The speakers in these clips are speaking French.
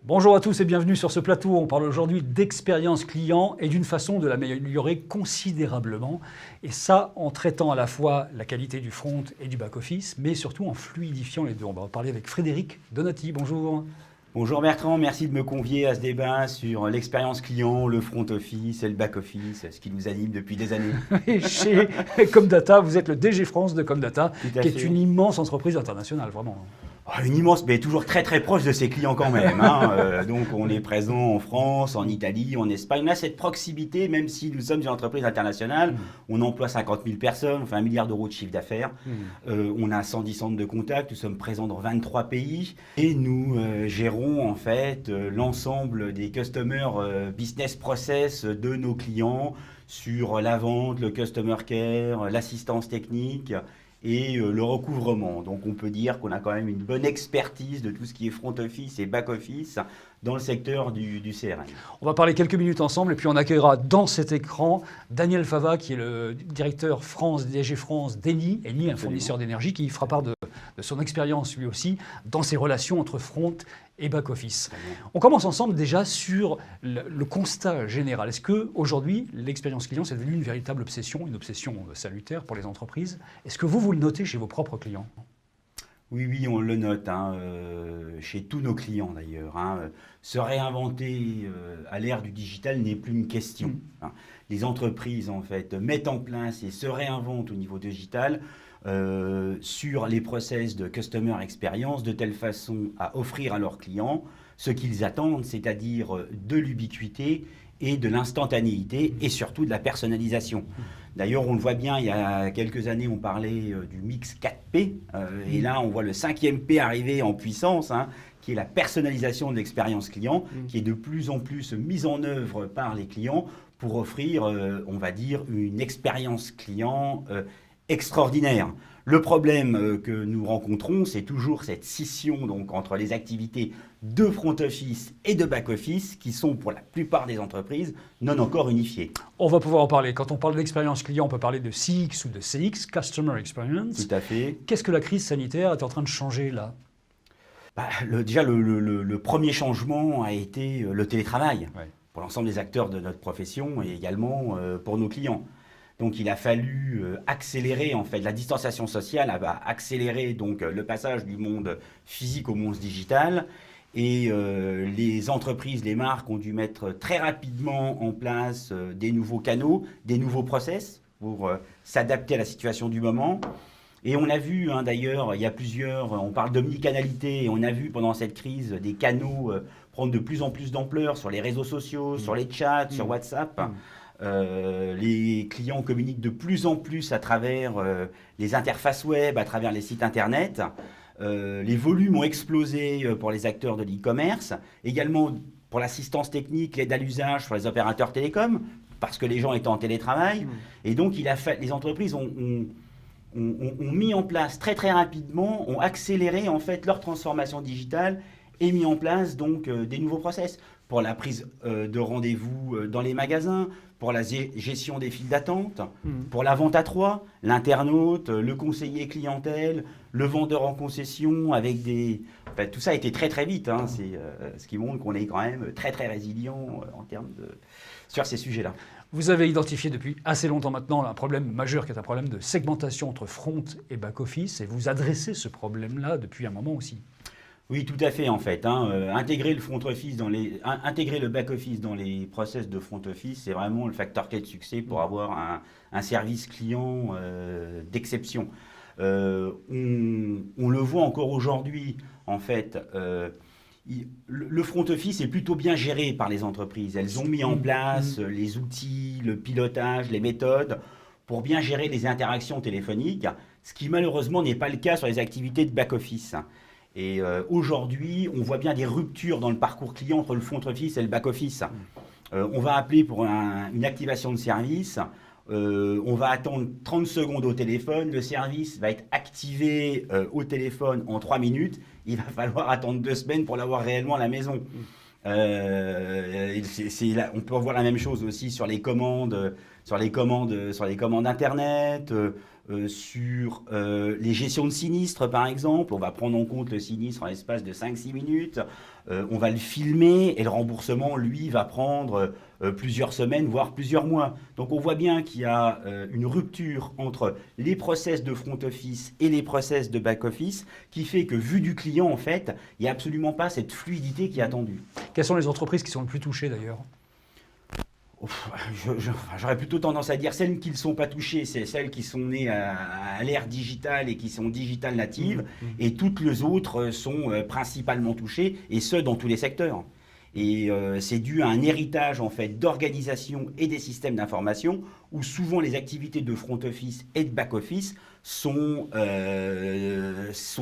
Bonjour à tous et bienvenue sur ce plateau. On parle aujourd'hui d'expérience client et d'une façon de l'améliorer considérablement. Et ça, en traitant à la fois la qualité du front et du back-office, mais surtout en fluidifiant les deux. On va en parler avec Frédéric Donati. Bonjour. Bonjour Bertrand, merci de me convier à ce débat sur l'expérience client, le front office et le back office, ce qui nous anime depuis des années. Et chez Comdata, vous êtes le DG France de Comdata, Tout à qui fait. est une immense entreprise internationale, vraiment. Une immense, mais toujours très très proche de ses clients quand même. Donc on est présent en France, en Italie, en Espagne. On a cette proximité, même si nous sommes une entreprise internationale. On emploie 50 000 personnes, on fait 1 milliard d'euros de chiffre d'affaires. On a 110 centres de contact, nous sommes présents dans 23 pays. Et nous gérons en fait l'ensemble des customer business process de nos clients sur la vente, le customer care, l'assistance technique et le recouvrement. Donc on peut dire qu'on a quand même une bonne expertise de tout ce qui est front office et back office dans le secteur du CRM. On va parler quelques minutes ensemble et puis on accueillera dans cet écran Daniel Fava, qui est le directeur France, DG France d'Eni, Eni, un fournisseur d'énergie, qui fera part de son expérience lui aussi dans ses relations entre front et back-office. On commence ensemble déjà sur le constat général. Est-ce qu'aujourd'hui, l'expérience client, c'est devenu une véritable obsession, une obsession salutaire pour les entreprises? Est-ce que vous le notez chez vos propres clients? Oui, on le note, chez tous nos clients d'ailleurs. Se réinventer à l'ère du digital n'est plus une question. Les entreprises, en fait, mettent en place et se réinventent au niveau digital sur les process de customer experience de telle façon à offrir à leurs clients ce qu'ils attendent, c'est-à-dire de l'ubiquité et de l'instantanéité et surtout de la personnalisation. D'ailleurs, on le voit bien, il y a quelques années, on parlait du mix 4P, et là, on voit le 5e P arriver en puissance, qui est la personnalisation de l'expérience client, qui est de plus en plus mise en œuvre par les clients pour offrir, on va dire, une expérience client extraordinaire. Le problème que nous rencontrons, c'est toujours cette scission donc, entre les activités de front office et de back office qui sont pour la plupart des entreprises non encore unifiées. On va pouvoir en parler. Quand on parle d'expérience client, on peut parler de CX ou de CX, Customer Experience. Tout à fait. Qu'est-ce que la crise sanitaire est en train de changer là? Déjà, le premier changement a été le télétravail pour l'ensemble des acteurs de notre profession et également pour nos clients. Donc il a fallu accélérer en fait la distanciation sociale, a accéléré donc le passage du monde physique au monde digital et les entreprises, les marques ont dû mettre très rapidement en place des nouveaux canaux, des nouveaux process pour s'adapter à la situation du moment. Et on a vu d'ailleurs, il y a on parle d'omnicanalité et on a vu pendant cette crise des canaux prendre de plus en plus d'ampleur sur les réseaux sociaux, sur les chats, sur WhatsApp. Les clients communiquent de plus en plus à travers les interfaces web, à travers les sites internet. Les volumes ont explosé pour les acteurs de l'e-commerce, également pour l'assistance technique, l'aide à l'usage pour les opérateurs télécoms, parce que les gens étaient en télétravail. Et donc les entreprises ont mis en place très très rapidement, ont accéléré en fait leur transformation digitale et mis en place donc des nouveaux process pour la prise de rendez-vous dans les magasins, pour la gestion des files d'attente, pour la vente à 3, l'internaute, le conseiller clientèle, le vendeur en concession, avec tout ça a été très très vite. C'est ce qui montre qu'on est quand même très très résilient en termes sur ces sujets-là. Vous avez identifié depuis assez longtemps maintenant un problème majeur qui est un problème de segmentation entre front et back-office et vous adressez ce problème-là depuis un moment aussi. Oui, tout à fait en fait. Intégrer le front office intégrer le back office dans les process de front office, c'est vraiment le facteur clé de succès pour avoir un service client d'exception. On le voit encore aujourd'hui en fait. Le front office est plutôt bien géré par les entreprises. Elles ont mis en place les outils, le pilotage, les méthodes pour bien gérer les interactions téléphoniques, ce qui malheureusement n'est pas le cas sur les activités de back office. Et aujourd'hui, on voit bien des ruptures dans le parcours client entre le front office et le back office. On va appeler pour une activation de service. On va attendre 30 secondes au téléphone. Le service va être activé au téléphone en 3 minutes. Il va falloir attendre 2 semaines pour l'avoir réellement à la maison. On peut voir la même chose aussi sur les commandes, sur les commandes Internet. sur les gestions de sinistres, par exemple. On va prendre en compte le sinistre en l'espace de 5-6 minutes. On va le filmer et le remboursement, lui, va prendre plusieurs semaines, voire plusieurs mois. Donc on voit bien qu'il y a une rupture entre les process de front office et les process de back office qui fait que, vu du client, en fait, il n'y a absolument pas cette fluidité qui est attendue. Quelles sont les entreprises qui sont le plus touchées d'ailleurs ? J'aurais plutôt tendance à dire celles qui ne sont pas touchées, c'est celles qui sont nées à l'ère digitale et qui sont digital natives, et toutes les autres sont principalement touchées, et ce, dans tous les secteurs. Et c'est dû à un héritage en fait d'organisation et des systèmes d'information où souvent les activités de front office et de back office sont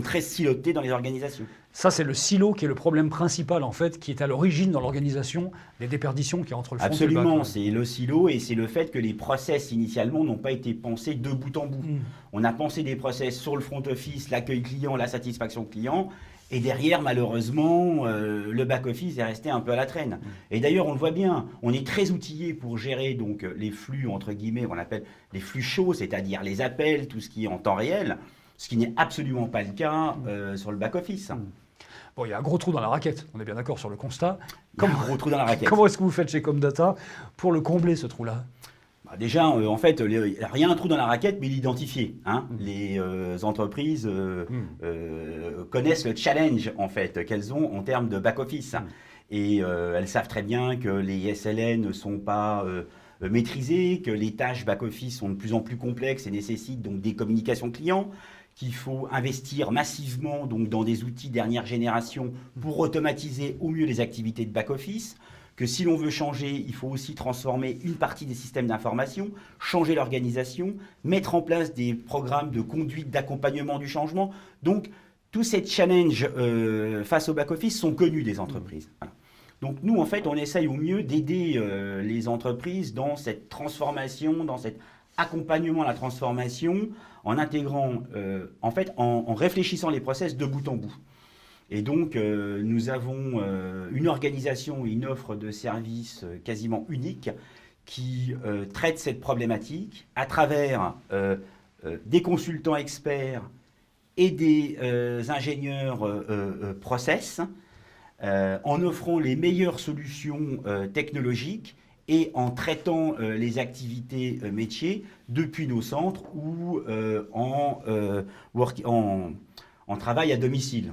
très silotées dans les organisations. Ça, c'est le silo qui est le problème principal, en fait, qui est à l'origine dans l'organisation des déperditions qu'il y a entre le front et le back. Absolument, c'est le silo et c'est le fait que les process initialement n'ont pas été pensés de bout en bout. On a pensé des process sur le front office, l'accueil client, la satisfaction client. Et derrière, malheureusement, le back-office est resté un peu à la traîne. Et d'ailleurs, on le voit bien, on est très outillé pour gérer donc, les flux, entre guillemets, qu'on appelle les flux chauds, c'est-à-dire les appels, tout ce qui est en temps réel, ce qui n'est absolument pas le cas sur le back-office. Bon, il y a un gros trou dans la raquette, on est bien d'accord sur le constat. Un gros trou dans la raquette. Comment est-ce que vous faites chez Comdata pour le combler, ce trou-là ? Déjà, en fait, il n'y a rien un trou dans la raquette, mais l'identifier. Les entreprises connaissent le challenge en fait qu'elles ont en termes de back-office. Et elles savent très bien que les SLN ne sont pas maîtrisés, que les tâches back-office sont de plus en plus complexes et nécessitent donc des communications clients, qu'il faut investir massivement donc, dans des outils dernière génération pour automatiser au mieux les activités de back-office, que si l'on veut changer, il faut aussi transformer une partie des systèmes d'information, changer l'organisation, mettre en place des programmes de conduite, d'accompagnement du changement. Donc, tous ces challenges face au back-office sont connus des entreprises. Voilà. Donc, nous, en fait, on essaye au mieux d'aider les entreprises dans cette transformation, dans cet accompagnement à la transformation, en intégrant, en réfléchissant les process de bout en bout. Et donc, nous avons une organisation et une offre de services quasiment unique qui traite cette problématique à travers des consultants experts et des ingénieurs process, en offrant les meilleures solutions technologiques et en traitant les activités métiers depuis nos centres ou en travail à domicile.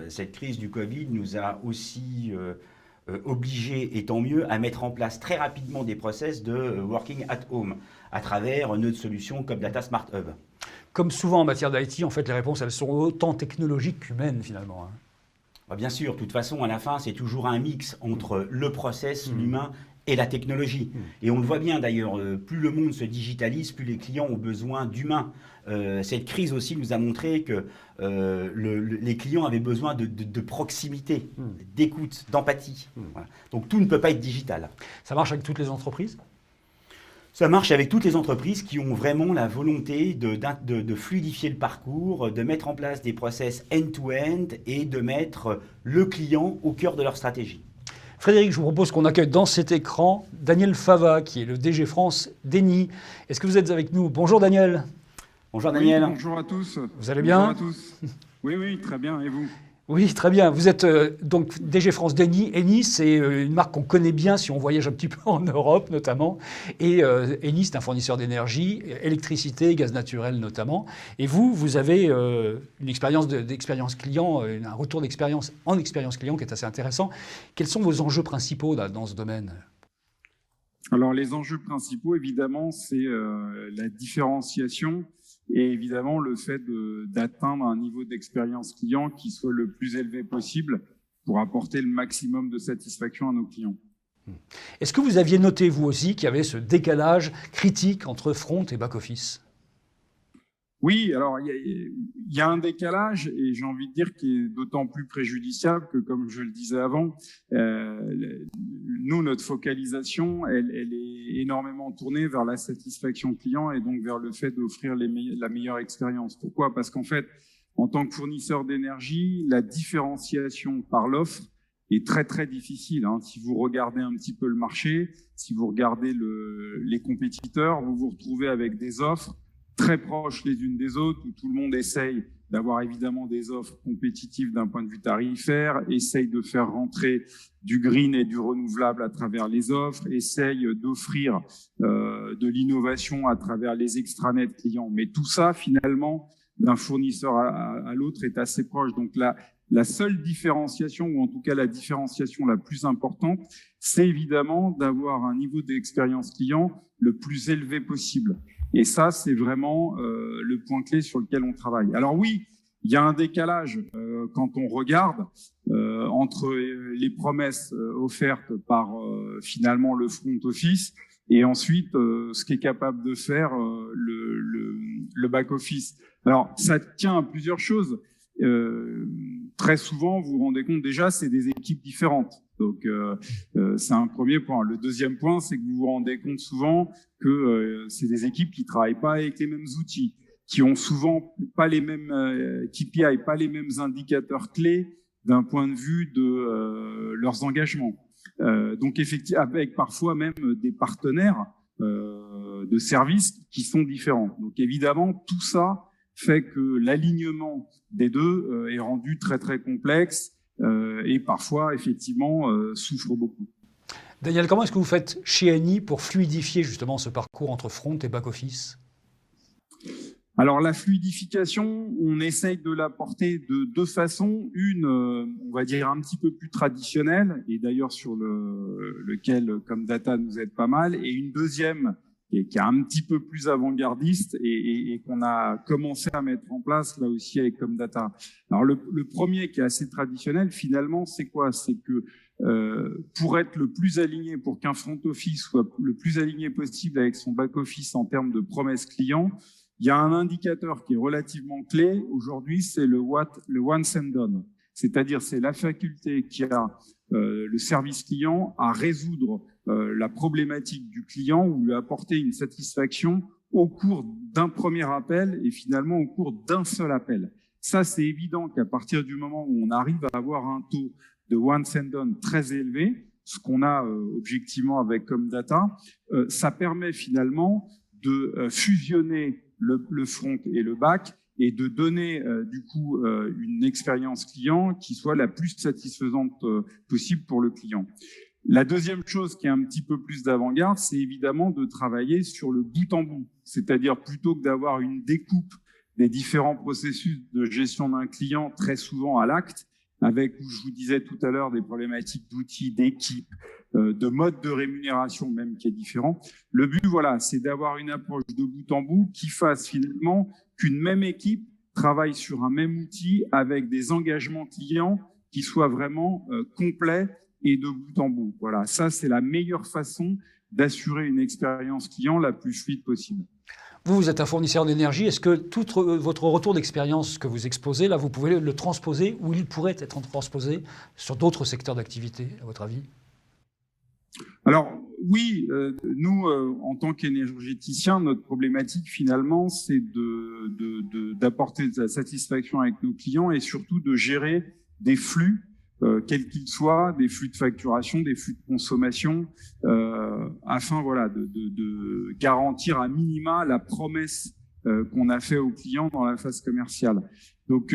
Cette crise du Covid nous a aussi obligés, et tant mieux, à mettre en place très rapidement des process de working at home à travers notre solution Comdata Smart Hub. Comme souvent en matière d'IT, en fait, les réponses, elles sont autant technologiques qu'humaines, finalement. Bien sûr, de toute façon, à la fin, c'est toujours un mix entre le process, l'humain et la technologie. Et on le voit bien d'ailleurs, plus le monde se digitalise, plus les clients ont besoin d'humains. Cette crise aussi nous a montré que les clients avaient besoin de proximité, d'écoute, d'empathie. Voilà. Donc tout ne peut pas être digital. Ça marche avec toutes les entreprises ? Ça marche avec toutes les entreprises qui ont vraiment la volonté de fluidifier le parcours, de mettre en place des process end-to-end et de mettre le client au cœur de leur stratégie. Frédéric, je vous propose qu'on accueille dans cet écran Daniel Fava, qui est le DG France d'Eni. Est-ce que vous êtes avec nous ? Bonjour Daniel. Bonjour Daniel. Oui, bonjour à tous. Vous allez bien ? Bonjour à tous. Oui, très bien. Et vous ? Oui, très bien. Vous êtes donc DG France d'Eni. Eni, c'est une marque qu'on connaît bien si on voyage un petit peu en Europe notamment. Et Eni, c'est un fournisseur d'énergie, électricité, gaz naturel notamment. Et vous avez une expérience d'expérience client, un retour d'expérience en expérience client qui est assez intéressant. Quels sont vos enjeux principaux là, dans ce domaine ? Alors, les enjeux principaux, évidemment, c'est la différenciation et évidemment le fait d'atteindre un niveau d'expérience client qui soit le plus élevé possible pour apporter le maximum de satisfaction à nos clients. Est-ce que vous aviez noté, vous aussi, qu'il y avait ce décalage critique entre front et back-office ? Oui, alors il y a un décalage et j'ai envie de dire qui est d'autant plus préjudiciable que, comme je le disais avant, nous, notre focalisation, elle est énormément tournée vers la satisfaction client et donc vers le fait d'offrir la meilleure expérience. Pourquoi ? Parce qu'en fait, en tant que fournisseur d'énergie, la différenciation par l'offre est très très difficile. Si vous regardez un petit peu le marché, si vous regardez les compétiteurs, vous vous retrouvez avec des offres très proches les unes des autres, où tout le monde essaye d'avoir évidemment des offres compétitives d'un point de vue tarifaire, essaye de faire rentrer du green et du renouvelable à travers les offres, essaye d'offrir de l'innovation à travers les extranets clients. Mais tout ça, finalement, d'un fournisseur à l'autre est assez proche. Donc la seule différenciation, ou en tout cas la différenciation la plus importante, c'est évidemment d'avoir un niveau d'expérience client le plus élevé possible. Et ça, c'est vraiment le point clé sur lequel on travaille. Alors oui, il y a un décalage quand on regarde entre les promesses offertes par finalement le front office et ensuite ce qu'est capable de faire le back office. Alors, ça tient à plusieurs choses. Très souvent, vous vous rendez compte déjà, c'est des équipes différentes. Donc, c'est un premier point. Le deuxième point, c'est que vous vous rendez compte souvent que c'est des équipes qui travaillent pas avec les mêmes outils, qui ont souvent pas les mêmes KPI, pas les mêmes indicateurs clés d'un point de vue de leurs engagements. Donc, effectivement, avec parfois même des partenaires de services qui sont différents. Donc, évidemment, tout ça fait que l'alignement des deux est rendu très, très complexe et parfois, effectivement, souffre beaucoup. Daniel, comment est-ce que vous faites chez Eni pour fluidifier justement ce parcours entre front et back-office ? Alors, la fluidification, on essaye de l'apporter de deux façons. Une, on va dire, un petit peu plus traditionnelle, et d'ailleurs sur lequel Comdata nous aide pas mal, et une deuxième qui est un petit peu plus avant-gardiste et qu'on a commencé à mettre en place là aussi avec Comdata. Alors le premier qui est assez traditionnel, finalement, c'est quoi ? C'est que pour être le plus aligné, pour qu'un front office soit le plus aligné possible avec son back office en termes de promesses clients, il y a un indicateur qui est relativement clé aujourd'hui, c'est le once and done. C'est-à-dire, c'est la faculté qui a le service client à résoudre la problématique du client ou lui apporter une satisfaction au cours d'un premier appel et finalement au cours d'un seul appel. Ça, c'est évident qu'à partir du moment où on arrive à avoir un taux de once and done très élevé, ce qu'on a objectivement avec Comdata, ça permet finalement de fusionner le front et le back et de donner du coup une expérience client qui soit la plus satisfaisante possible pour le client. La deuxième chose qui est un petit peu plus d'avant-garde, c'est évidemment de travailler sur le bout en bout. C'est-à-dire plutôt que d'avoir une découpe des différents processus de gestion d'un client très souvent à l'acte, avec, je vous disais tout à l'heure, des problématiques d'outils, d'équipes, de mode de rémunération même qui est différent. Le but, voilà, c'est d'avoir une approche de bout en bout qui fasse finalement qu'une même équipe travaille sur un même outil avec des engagements clients qui soient vraiment complets et de bout en bout. Voilà, ça, c'est la meilleure façon d'assurer une expérience client la plus fluide possible. Vous êtes un fournisseur d'énergie. Est-ce que tout votre retour d'expérience que vous exposez, là, vous pouvez le transposer ou il pourrait être transposé sur d'autres secteurs d'activité, à votre avis ? Alors, oui, nous, en tant qu'énergéticiens, notre problématique, finalement, c'est d'apporter de la satisfaction avec nos clients et surtout de gérer des flux quels qu'ils soient, des flux de facturation, des flux de consommation, afin voilà, de garantir à minima la promesse qu'on a fait aux clients dans la phase commerciale. Donc,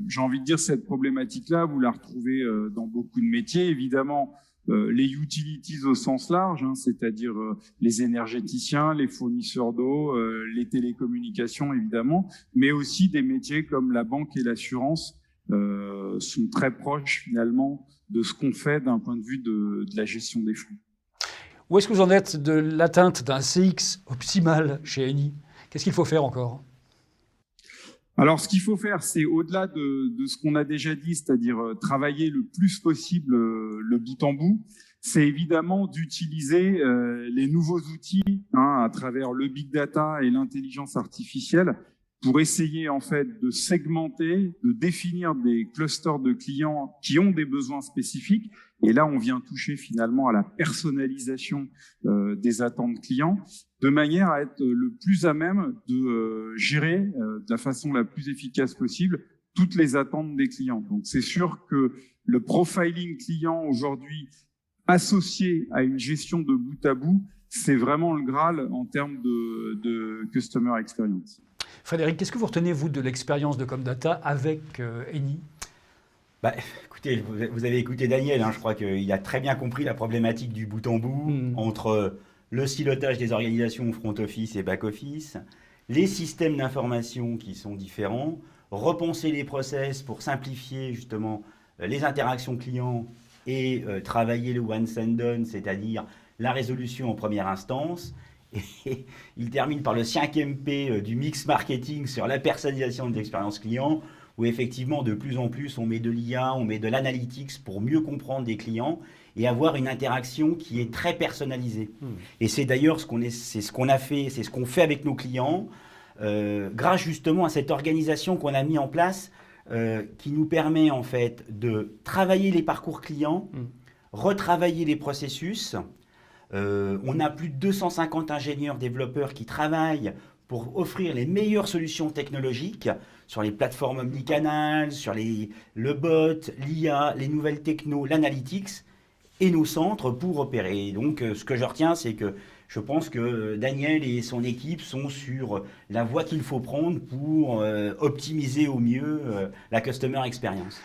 j'ai envie de dire, cette problématique-là, vous la retrouvez dans beaucoup de métiers. Évidemment, les utilities au sens large, hein, c'est-à-dire les énergéticiens, les fournisseurs d'eau, les télécommunications, évidemment, mais aussi des métiers comme la banque et l'assurance, sont très proches finalement de ce qu'on fait d'un point de vue de la gestion des flux. Où est-ce que vous en êtes de l'atteinte d'un CX optimal chez Eni ? Qu'est-ce qu'il faut faire encore ? Alors, ce qu'il faut faire, c'est au-delà de ce qu'on a déjà dit, c'est-à-dire travailler le plus possible le bout en bout, c'est évidemment d'utiliser les nouveaux outils à travers le big data et l'intelligence artificielle pour essayer en fait de segmenter, de définir des clusters de clients qui ont des besoins spécifiques. Et là, on vient toucher finalement à la personnalisation des attentes clients, de manière à être le plus à même de gérer de la façon la plus efficace possible toutes les attentes des clients. Donc, c'est sûr que le profiling client aujourd'hui associé à une gestion de bout à bout, c'est vraiment le Graal en termes de customer experience. Frédéric, qu'est-ce que vous retenez, vous, de l'expérience de Comdata avec Eni ? Écoutez, vous avez écouté Daniel, je crois qu'il a très bien compris la problématique du bout en bout entre le silotage des organisations front office et back office, les systèmes d'information qui sont différents, repenser les process pour simplifier justement les interactions clients et travailler le once and done, c'est-à-dire la résolution en première instance. Et il termine par le 5e P du mix marketing sur la personnalisation de l'expérience client, où effectivement de plus en plus on met de l'IA, on met de l'analytics pour mieux comprendre des clients et avoir une interaction qui est très personnalisée. Et c'est d'ailleurs ce qu'on a fait, c'est ce qu'on fait avec nos clients, grâce justement à cette organisation qu'on a mis en place, qui nous permet en fait de travailler les parcours clients, retravailler les processus. On a plus de 250 ingénieurs développeurs qui travaillent pour offrir les meilleures solutions technologiques sur les plateformes omnicanal, sur le bot, l'IA, les nouvelles technos, l'analytics et nos centres pour opérer. Et donc, ce que je retiens, c'est que je pense que Daniel et son équipe sont sur la voie qu'il faut prendre pour optimiser au mieux la customer experience.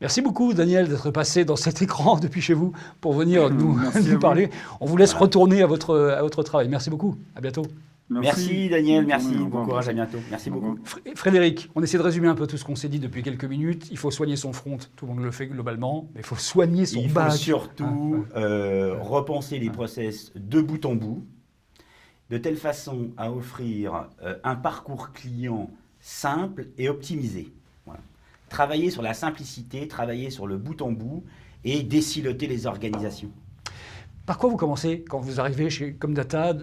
Merci beaucoup, Daniel, d'être passé dans cet écran depuis chez vous pour venir nous parler. On vous laisse retourner à votre travail. Merci beaucoup. À bientôt. Merci Daniel, merci. Bon courage, à bientôt. Merci beaucoup. Frédéric, on essaie de résumer un peu tout ce qu'on s'est dit depuis quelques minutes. Il faut soigner son front, tout le monde le fait globalement, mais il faut soigner son back. Il faut surtout repenser les process de bout en bout, de telle façon à offrir un parcours client simple et optimisé. Voilà. Travailler sur la simplicité, travailler sur le bout en bout et désiloter les organisations. Par quoi vous commencez quand vous arrivez chez Comdata,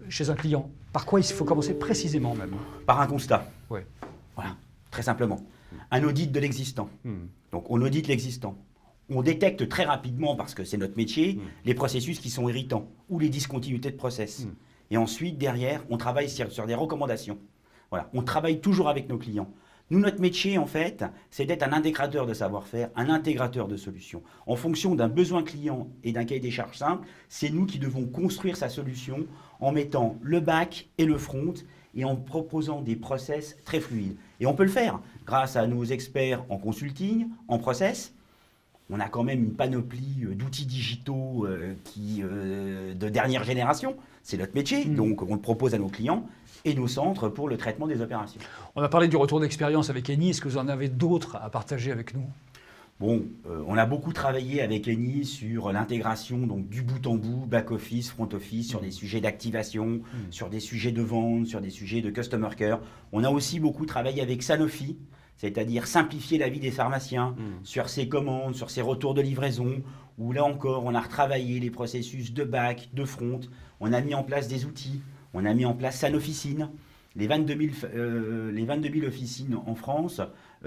chez un client ? Par quoi il faut commencer précisément même ? Par un constat. Ouais. Voilà, très simplement. Un audit de l'existant. Donc on audite l'existant. On détecte très rapidement, parce que c'est notre métier, les processus qui sont irritants ou les discontinuités de process. Et ensuite, derrière, on travaille sur des recommandations. Voilà, on travaille toujours avec nos clients. Nous, notre métier, en fait, c'est d'être un intégrateur de savoir-faire, un intégrateur de solutions. En fonction d'un besoin client et d'un cahier des charges simple, c'est nous qui devons construire sa solution en mettant le back et le front et en proposant des process très fluides. Et on peut le faire grâce à nos experts en consulting, en process. On a quand même une panoplie d'outils digitaux de dernière génération. C'est notre métier, donc on le propose à nos clients et nos centres pour le traitement des opérations. On a parlé du retour d'expérience avec Eni. Est-ce que vous en avez d'autres à partager avec nous ? Bon, on a beaucoup travaillé avec Eni sur l'intégration donc du bout en bout, back-office, front-office, sur des sujets d'activation, sur des sujets de vente, sur des sujets de customer care. On a aussi beaucoup travaillé avec Sanofi, c'est-à-dire simplifier la vie des pharmaciens sur ses commandes, sur ses retours de livraison, où là encore, on a retravaillé les processus de back, de front. On a mis en place des outils. On a mis en place Sanofficine. Les 22 000 officines en France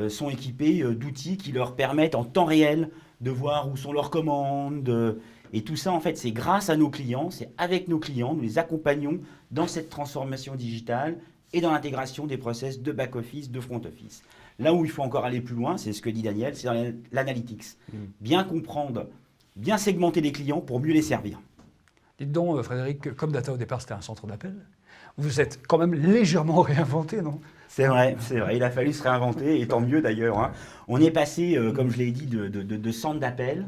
sont équipées d'outils qui leur permettent en temps réel de voir où sont leurs commandes. Et tout ça, en fait, c'est grâce à nos clients, c'est avec nos clients, nous les accompagnons dans cette transformation digitale et dans l'intégration des process de back-office, de front-office. Là où il faut encore aller plus loin, c'est ce que dit Daniel, c'est dans l'analytics. Bien comprendre, bien segmenter les clients pour mieux les servir. Dites donc, Frédéric, Comdata au départ c'était un centre d'appel. Vous êtes quand même légèrement réinventé, non ? C'est vrai, il a fallu se réinventer, et tant mieux d'ailleurs. On est passé, comme je l'ai dit, de centre d'appel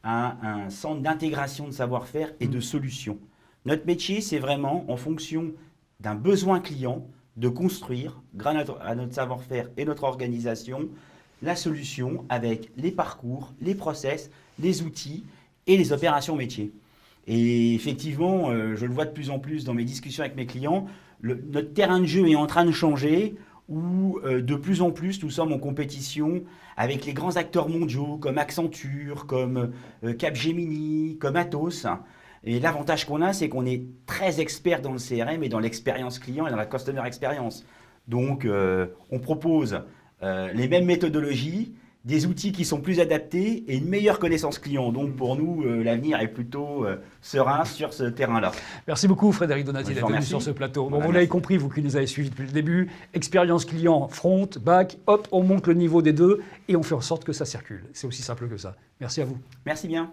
à un centre d'intégration de savoir-faire et de solutions. Notre métier, c'est vraiment, en fonction d'un besoin client, de construire, grâce à notre savoir-faire et notre organisation, la solution avec les parcours, les process, les outils et les opérations métiers. Et effectivement, je le vois de plus en plus dans mes discussions avec mes clients, notre terrain de jeu est en train de changer, où de plus en plus nous sommes en compétition avec les grands acteurs mondiaux comme Accenture, comme Capgemini, comme Atos. Et l'avantage qu'on a, c'est qu'on est très expert dans le CRM et dans l'expérience client et dans la customer experience. Donc, on propose les mêmes méthodologies, des outils qui sont plus adaptés et une meilleure connaissance client. Donc pour nous, l'avenir est plutôt serein sur ce terrain-là. Merci beaucoup Frédéric Donati d'être venu sur ce plateau. Bon, vous l'avez compris, vous qui nous avez suivis depuis le début, expérience client, front, back, hop, on monte le niveau des deux et on fait en sorte que ça circule. C'est aussi simple que ça. Merci à vous. Merci bien.